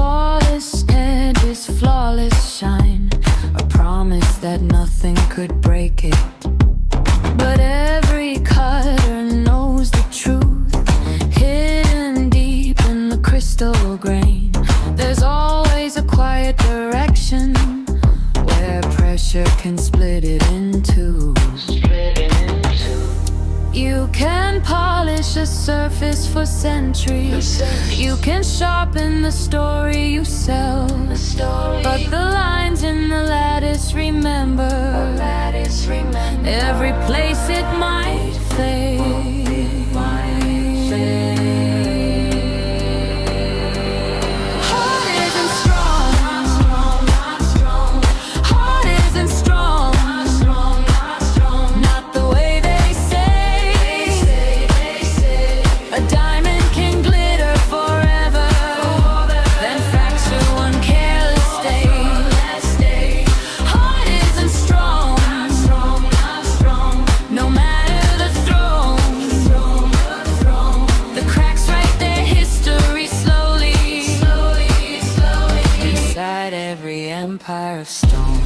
polished edges, flawless shine, a promise that nothing could break it. But every cutter knows the truth, hidden deep in the crystal grain. There's always a quiet direction where pressure can split it in two. You can polish a surface for centuries. You can sharpen the story you sell. But the lines in the lattice remember every place it might fade. Heart isn't strong. Heart isn't strong. Not the way they say. A diamond can glitter forever, then fracture one careless day. Heart isn't strong, no matter the throne. The cracks write their history slowly inside every empire of stone.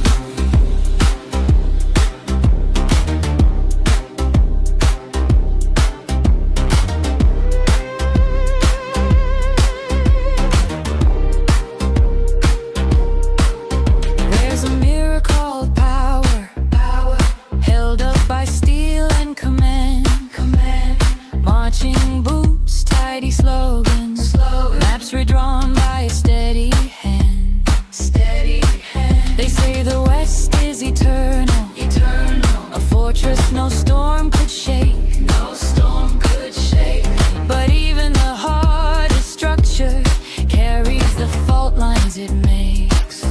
There's a mirror called power, held up by steel and command. Marching boots, tidy slogans, maps redrawn by a steady hand. They say the West is eternal, a fortress no storm could shake. But even the hardest structure carries the fault lines it makes.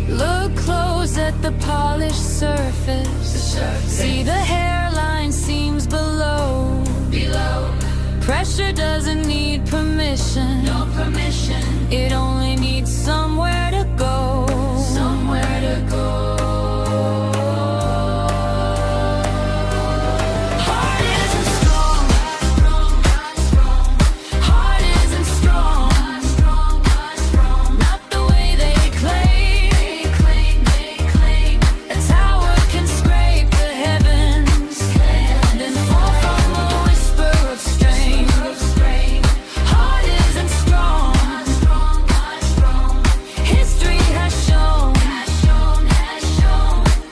Look close at the polished surface. See the hairline seams below. Pressure doesn't need permission. It only needs somewhere to go. Heart isn't strong. Heart isn't strong. Not the way they claim. A tower can scrape the heavens, then fall from a whisper of strain. Heart isn't strong. History has shown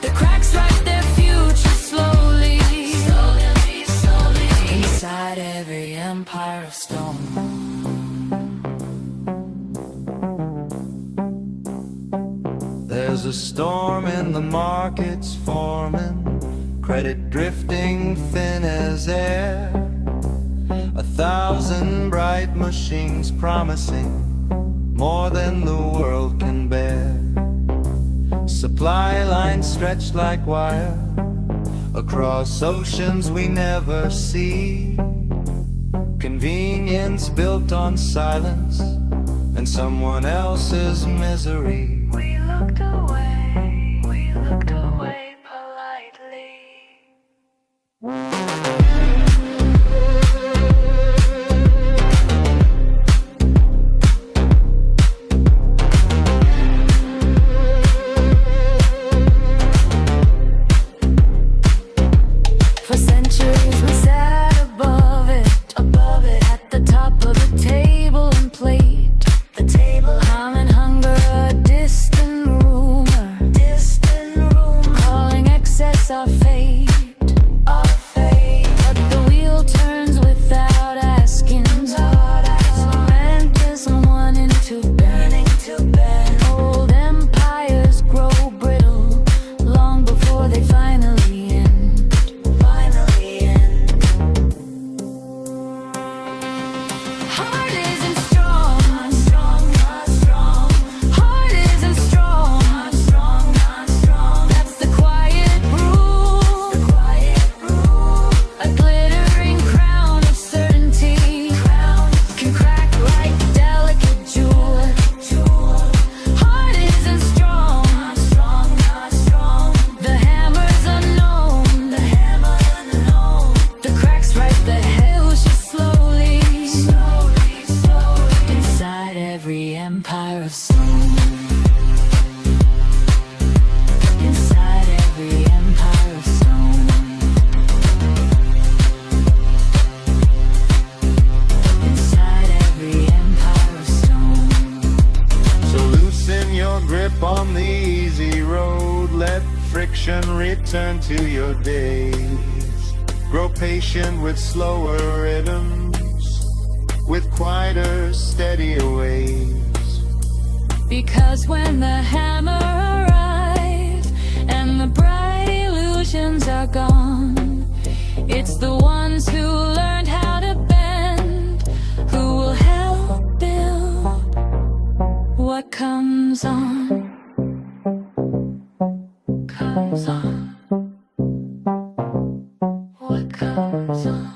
the cracks write their future slowly inside every empire of stone. There's a storm in the markets forming, credit drifting thin as air. 1,000 bright machines promising more than the world can bear. Supply lines stretched like wire across oceans we never see. Convenience built on silence and someone else's misery. We looked away politely. For centuries we sat above it, at the top of the table and plate. Humming hunger, a distant rumor. empire of stone. Inside every empire of stone. Inside every empire of stone. So loosen your grip on the easy road. Let friction return to your days. Grow patient with slower rhythms, with quieter, steadier waves. Because when the hammer arrives and the bright illusions are gone, it's the ones who learned how to bend who will help build what comes on. Comes on. What comes on.